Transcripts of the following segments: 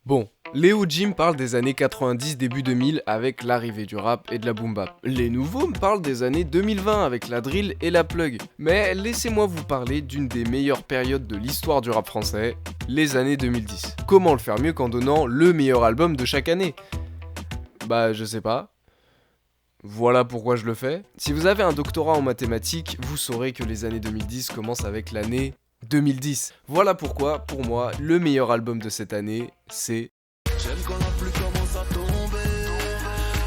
Bon, Léo Jim parle des années 90, début 2000 avec l'arrivée du rap et de la boom bap. Les nouveaux me parlent des années 2020 avec la drill et la plug. Mais laissez-moi vous parler d'une des meilleures périodes de l'histoire du rap français, les années 2010. Comment le faire mieux qu'en donnant le meilleur album de chaque année? Bah je sais pas. Voilà pourquoi je le fais. Si vous avez un doctorat en mathématiques, vous saurez que les années 2010 commencent avec l'année 2010. Voilà pourquoi, pour moi, le meilleur album de cette année, c'est J'aime quand la pluie commence à tomber,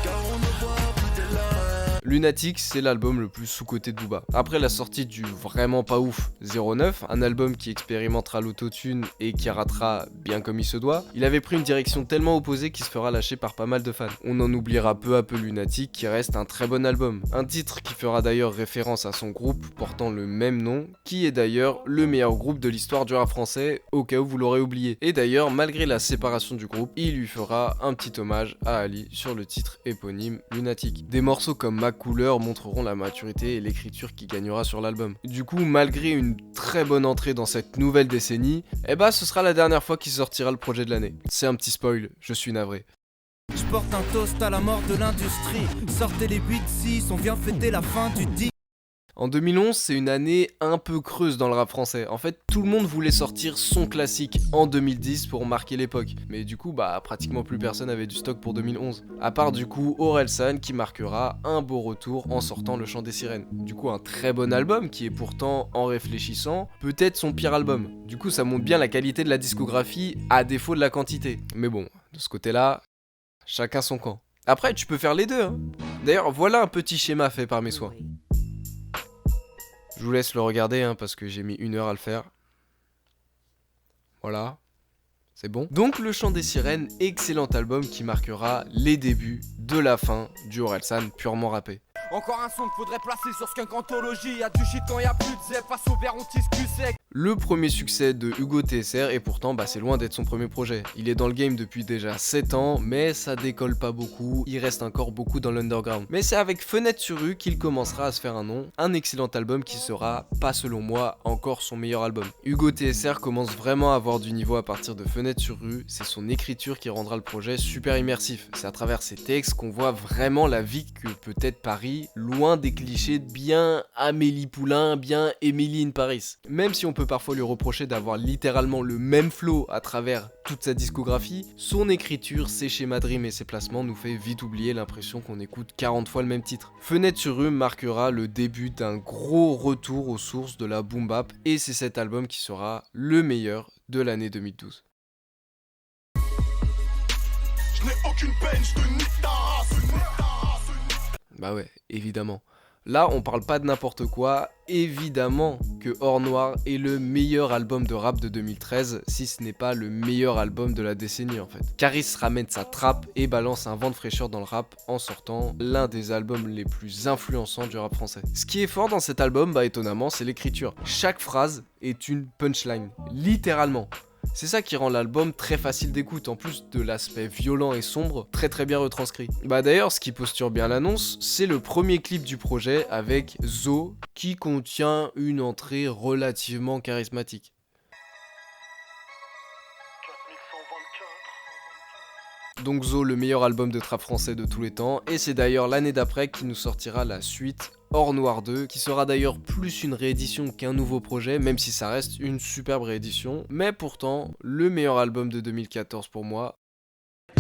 car on ne voit plus tes larmes. Lunatic, c'est l'album le plus sous-coté de Booba. Après la sortie du vraiment pas ouf 09, un album qui expérimentera l'autotune et qui ratera bien comme il se doit, il avait pris une direction tellement opposée qu'il se fera lâcher par pas mal de fans. On en oubliera peu à peu Lunatic qui reste un très bon album. Un titre qui fera d'ailleurs référence à son groupe portant le même nom, qui est d'ailleurs le meilleur groupe de l'histoire du rap français, au cas où vous l'aurez oublié. Et d'ailleurs, malgré la séparation du groupe, il lui fera un petit hommage à Ali sur le titre éponyme Lunatic. Des morceaux comme Ma Couleur montreront la maturité et l'écriture qui gagnera sur l'album. Du coup, malgré une très bonne entrée dans cette nouvelle décennie, ce sera la dernière fois qu'il sortira le projet de l'année. C'est un petit spoil, je suis navré. Je porte un toast à la mort de l'industrie. Sortez les 8-6, on vient fêter la fin du 10. En 2011, c'est une année un peu creuse dans le rap français. En fait, tout le monde voulait sortir son classique en 2010 pour marquer l'époque. Mais du coup, pratiquement plus personne avait du stock pour 2011. À part du coup Orelsan qui marquera un beau retour en sortant Le Chant des Sirènes. Du coup, un très bon album qui est pourtant, en réfléchissant, peut-être son pire album. Du coup, ça montre bien la qualité de la discographie à défaut de la quantité. Mais bon, de ce côté-là, chacun son camp. Après, tu peux faire les deux, hein. D'ailleurs, voilà un petit schéma fait par mes soins. Je vous laisse le regarder parce que j'ai mis 1 heure à le faire. Voilà, c'est bon. Donc Le Chant des Sirènes, excellent album qui marquera les débuts de la fin du Orelsan purement rappé. Encore un son qu'il faudrait placer sur Skunk Anthology. Y'a du shit quand y'a plus de zep, face au verre on tisse cul sec. Le premier succès de Hugo TSR et pourtant c'est loin d'être son premier projet. Il est dans le game depuis déjà 7 ans mais ça décolle pas beaucoup, il reste encore beaucoup dans l'underground. Mais c'est avec Fenêtre sur rue qu'il commencera à se faire un nom, un excellent album qui sera, pas selon moi, encore son meilleur album. Hugo TSR commence vraiment à avoir du niveau à partir de Fenêtre sur rue, c'est son écriture qui rendra le projet super immersif. C'est à travers ses textes qu'on voit vraiment la vie que peut être Paris, loin des clichés bien Amélie Poulain, bien Emily in Paris. Même si on peut parfois lui reprocher d'avoir littéralement le même flow à travers toute sa discographie, son écriture, ses schémas de rimes et ses placements nous fait vite oublier l'impression qu'on écoute 40 fois le même titre. Fenêtre sur rue marquera le début d'un gros retour aux sources de la boom bap et c'est cet album qui sera le meilleur de l'année 2012. Je n'ai aucune peine, je te nique ta race. Bah ouais, évidemment. Là, on parle pas de n'importe quoi, évidemment que Or Noir est le meilleur album de rap de 2013, si ce n'est pas le meilleur album de la décennie en fait. Caris ramène sa trappe et balance un vent de fraîcheur dans le rap en sortant l'un des albums les plus influençants du rap français. Ce qui est fort dans cet album, étonnamment, c'est l'écriture. Chaque phrase est une punchline, littéralement. C'est ça qui rend l'album très facile d'écoute, en plus de l'aspect violent et sombre, très bien retranscrit. D'ailleurs, ce qui posture bien l'annonce, c'est le premier clip du projet avec Zo, qui contient une entrée relativement charismatique. Donc Zo, le meilleur album de trap français de tous les temps, et c'est d'ailleurs l'année d'après qu'il nous sortira la suite Or Noir 2, qui sera d'ailleurs plus une réédition qu'un nouveau projet, même si ça reste une superbe réédition, mais pourtant le meilleur album de 2014 pour moi.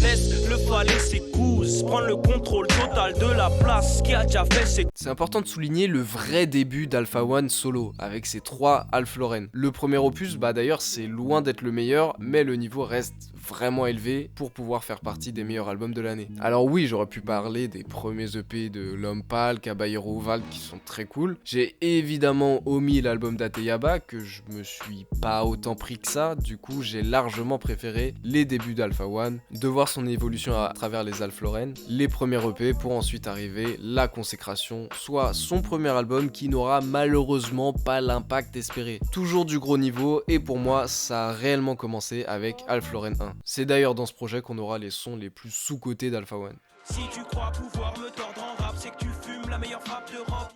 Laisse le falais ses couses, prendre le contrôle total de la place qui a déjà fait ses... C'est important de souligner le vrai début d'Alpha One solo, avec ses 3 Alpha Lauren. Le premier opus, d'ailleurs, c'est loin d'être le meilleur, mais le niveau reste vraiment élevé pour pouvoir faire partie des meilleurs albums de l'année. Alors oui, j'aurais pu parler des premiers EP de L'Homme Pâle, Caballero Oval, qui sont très cool. J'ai évidemment omis l'album d'Ateyaba, que je me suis pas autant pris que ça, du coup j'ai largement préféré les débuts d'Alpha One, de voir son évolution à travers les Alpha Lauren, les premiers EP pour ensuite arriver la consécration, soit son premier album qui n'aura malheureusement pas l'impact espéré. Toujours du gros niveau et pour moi ça a réellement commencé avec Alpha Lauren 1. C'est d'ailleurs dans ce projet qu'on aura les sons les plus sous-cotés d'Alpha One. Si tu crois pouvoir me tordre en rap, c'est que tu fumes la meilleure frappe d'Europe.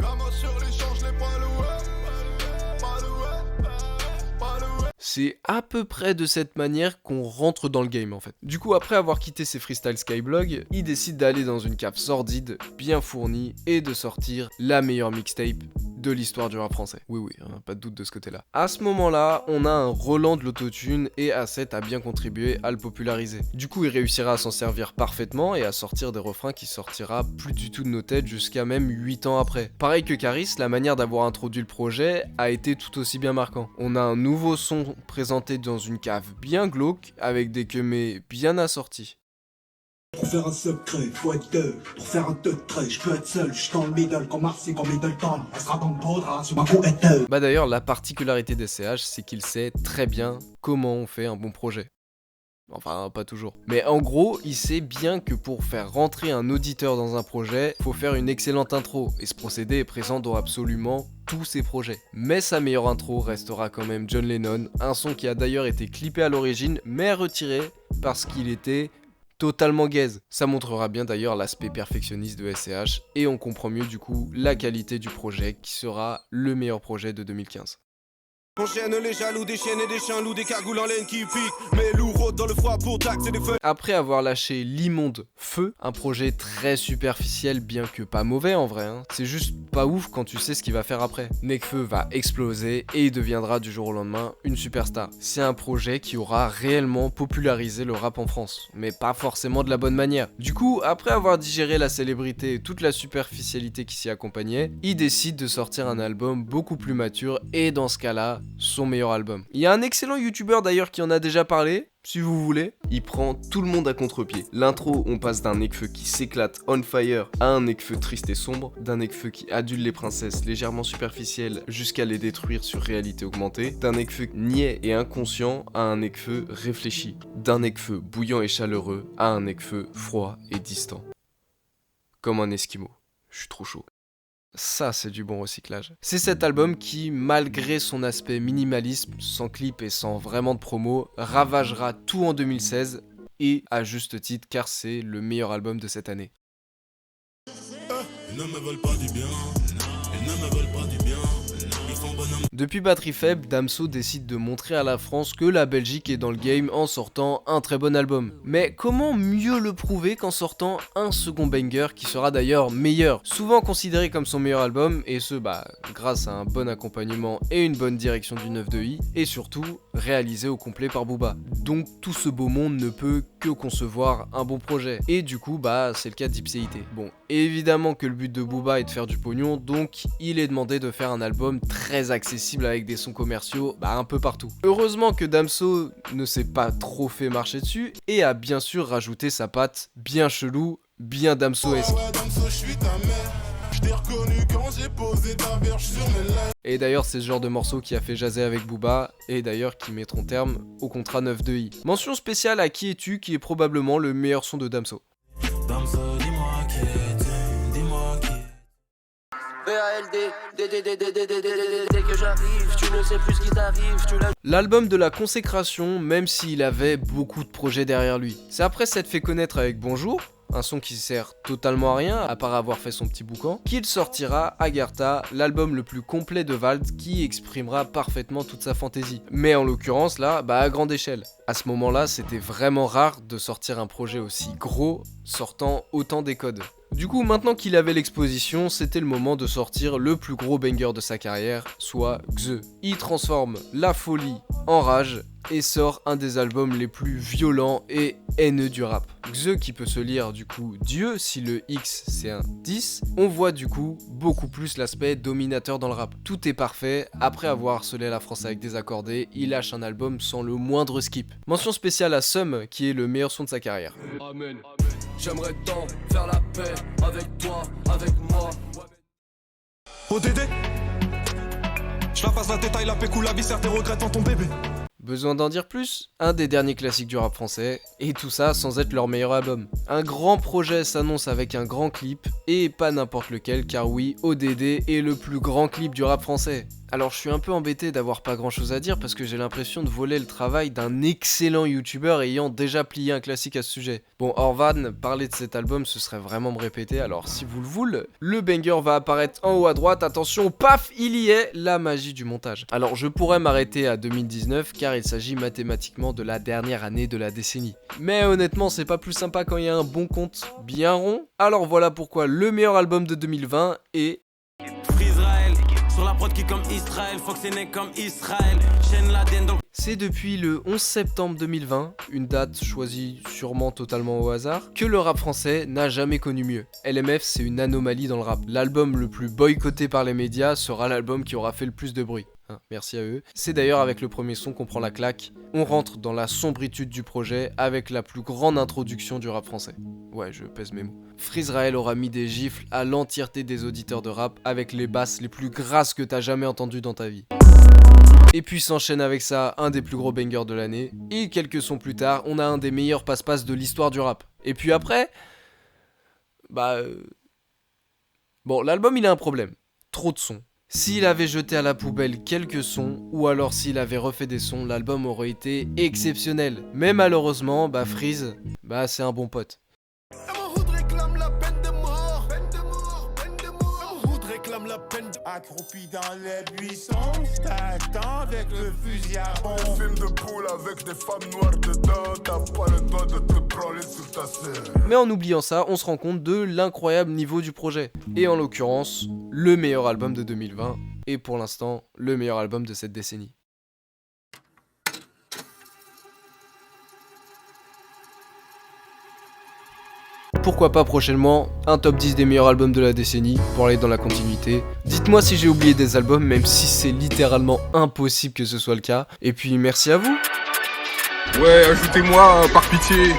La main sur les champs, je l'ai pas loué. C'est à peu près de cette manière qu'on rentre dans le game en fait. Du coup, après avoir quitté ses freestyle Skyblog, il décide d'aller dans une cave sordide, bien fournie, et de sortir la meilleure mixtape de l'histoire du rap français. Oui, hein, pas de doute de ce côté-là. À ce moment-là, on a un relan de l'autotune et A7 a bien contribué à le populariser. Du coup, il réussira à s'en servir parfaitement et à sortir des refrains qui sortira plus du tout de nos têtes jusqu'à même 8 ans après. Pareil que Caris, la manière d'avoir introduit le projet a été tout aussi bien marquant. On a un nouveau son présenté dans une cave bien glauque avec des queumés bien assortis. Pour faire un secret, faut être deux. Pour faire un trait, je peux être seul. Je suis dans le middle, comme Marcy, comme Middleton. Elle sera dans le podra, sur ma couette. Bah d'ailleurs, la particularité des CH, c'est qu'il sait très bien comment on fait un bon projet. Enfin, pas toujours. Mais en gros, il sait bien que pour faire rentrer un auditeur dans un projet, faut faire une excellente intro. Et ce procédé est présent dans absolument tous ses projets. Mais sa meilleure intro restera quand même John Lennon, un son qui a d'ailleurs été clippé à l'origine, mais retiré parce qu'il était totalement gaze. Ça montrera bien d'ailleurs l'aspect perfectionniste de SCH et on comprend mieux du coup la qualité du projet qui sera le meilleur projet de 2015. Enchaîne les jaloux, des chiennes et des chiens loups, des cagoules en laine qui piquent, mais loup rôde dans le froid pour taxer des feux. Après avoir lâché l'immonde Feu, un projet très superficiel bien que pas mauvais en vrai, hein. C'est juste pas ouf quand tu sais ce qu'il va faire après. Nekfeu va exploser et il deviendra du jour au lendemain une superstar. C'est un projet qui aura réellement popularisé le rap en France, mais pas forcément de la bonne manière. Du coup, après avoir digéré la célébrité et toute la superficialité qui s'y accompagnait, il décide de sortir un album beaucoup plus mature et dans ce cas-là, son meilleur album. Il y a un excellent youtubeur d'ailleurs qui en a déjà parlé, si vous voulez. Il prend tout le monde à contre-pied. L'intro, on passe d'un Nekfeu qui s'éclate on fire à un Nekfeu triste et sombre, d'un Nekfeu qui adule les princesses légèrement superficielles jusqu'à les détruire sur réalité augmentée, d'un Nekfeu niais et inconscient à un Nekfeu réfléchi, d'un Nekfeu bouillant et chaleureux à un Nekfeu froid et distant. Comme un esquimau. Je suis trop chaud. Ça, c'est du bon recyclage. C'est cet album qui, malgré son aspect minimalisme, sans clip et sans vraiment de promo, ravagera tout en 2016, et à juste titre car c'est le meilleur album de cette année. Ils ne me veulent pas du bien. Ils ne me veulent pas du bien. Ils font bonhomme. Depuis Batterie Faible, Damso décide de montrer à la France que la Belgique est dans le game en sortant un très bon album. Mais comment mieux le prouver qu'en sortant un second banger qui sera d'ailleurs meilleur, souvent considéré comme son meilleur album, et ce grâce à un bon accompagnement et une bonne direction du 9 de I, et surtout réalisé au complet par Booba. Donc tout ce beau monde ne peut que concevoir un bon projet. Et du coup c'est le cas d'Ipséité. Bon, évidemment que le but de Booba est de faire du pognon, donc il est demandé de faire un album très accessible avec des sons commerciaux un peu partout. Heureusement que Damso ne s'est pas trop fait marcher dessus et a bien sûr rajouté sa patte bien chelou, bien Damso-esque. Et d'ailleurs c'est ce genre de morceau qui a fait jaser avec Booba et d'ailleurs qui mettront terme au contrat 9 de I. Mention spéciale à Qui es-tu qui est probablement le meilleur son de Damso. Damso, dis-moi qui es-tu, dis-moi qui. Dès que j'arrive, tu ne sais plus ce qui t'arrive, tu l'as. L'album de la consécration, même s'il avait beaucoup de projets derrière lui. C'est après s'être fait connaître avec Bonjour, un son qui sert totalement à rien à part avoir fait son petit boucan, qu'il sortira Agartha, l'album le plus complet de Vald qui exprimera parfaitement toute sa fantaisie. Mais en l'occurrence là, à grande échelle. À ce moment-là, c'était vraiment rare de sortir un projet aussi gros, sortant autant des codes. Du coup, maintenant qu'il avait l'exposition, c'était le moment de sortir le plus gros banger de sa carrière, soit Xe. Il transforme la folie en rage et sort un des albums les plus violents et haineux du rap. Xe qui peut se lire du coup Dieu si le X c'est un 10, on voit du coup beaucoup plus l'aspect dominateur dans le rap. Tout est parfait, après avoir harcelé la France avec des accordés, il lâche un album sans le moindre skip. Mention spéciale à Sum qui est le meilleur son de sa carrière. Amen. J'aimerais tant faire la paix avec toi, avec moi. ODD. Je la passe la détail, la pécou, la viscère, tes regrets en ton bébé. Besoin d'en dire plus? Un des derniers classiques du rap français, et tout ça sans être leur meilleur album. Un grand projet s'annonce avec un grand clip, et pas n'importe lequel, car oui, ODD est le plus grand clip du rap français. Alors je suis un peu embêté d'avoir pas grand chose à dire parce que j'ai l'impression de voler le travail d'un excellent youtubeur ayant déjà plié un classique à ce sujet. Bon, Orvan, parler de cet album ce serait vraiment me répéter, alors si vous le voulez, le banger va apparaître en haut à droite, attention, paf, il y est, la magie du montage. Alors je pourrais m'arrêter à 2019 car il s'agit mathématiquement de la dernière année de la décennie. Mais honnêtement c'est pas plus sympa quand il y a un bon compte bien rond. Alors voilà pourquoi le meilleur album de 2020 est... Israël, sur la prod qui comme Israël, Fox est né comme Israël, chaîne la den dans... C'est depuis le 11 septembre 2020, une date choisie sûrement totalement au hasard, que le rap français n'a jamais connu mieux. LMF, c'est une anomalie dans le rap. L'album le plus boycotté par les médias sera l'album qui aura fait le plus de bruit. Merci à eux. C'est d'ailleurs avec le premier son qu'on prend la claque. On rentre dans la sombritude du projet avec la plus grande introduction du rap français. Ouais, je pèse mes mots. Freezrael aura mis des gifles à l'entièreté des auditeurs de rap avec les basses les plus grasses que t'as jamais entendues dans ta vie. Et puis s'enchaîne avec ça un des plus gros bangers de l'année. Et quelques sons plus tard, on a un des meilleurs passe-passe de l'histoire du rap. Et puis après... Bon, l'album il a un problème. Trop de sons. S'il avait jeté à la poubelle quelques sons, ou alors s'il avait refait des sons, l'album aurait été exceptionnel. Mais malheureusement, Freeze, c'est un bon pote. Accroupi dans les buissons, t'attends avec le fusil à pompe. Film de poule avec des femmes noires dedans, t'as pas le droit de te branler sur ta sœur. Mais en oubliant ça, on se rend compte de l'incroyable niveau du projet. Et en l'occurrence, le meilleur album de 2020, et pour l'instant, le meilleur album de cette décennie. Pourquoi pas prochainement un top 10 des meilleurs albums de la décennie pour aller dans la continuité. Dites-moi si j'ai oublié des albums, même si c'est littéralement impossible que ce soit le cas. Et puis merci à vous. Ouais, ajoutez-moi par pitié.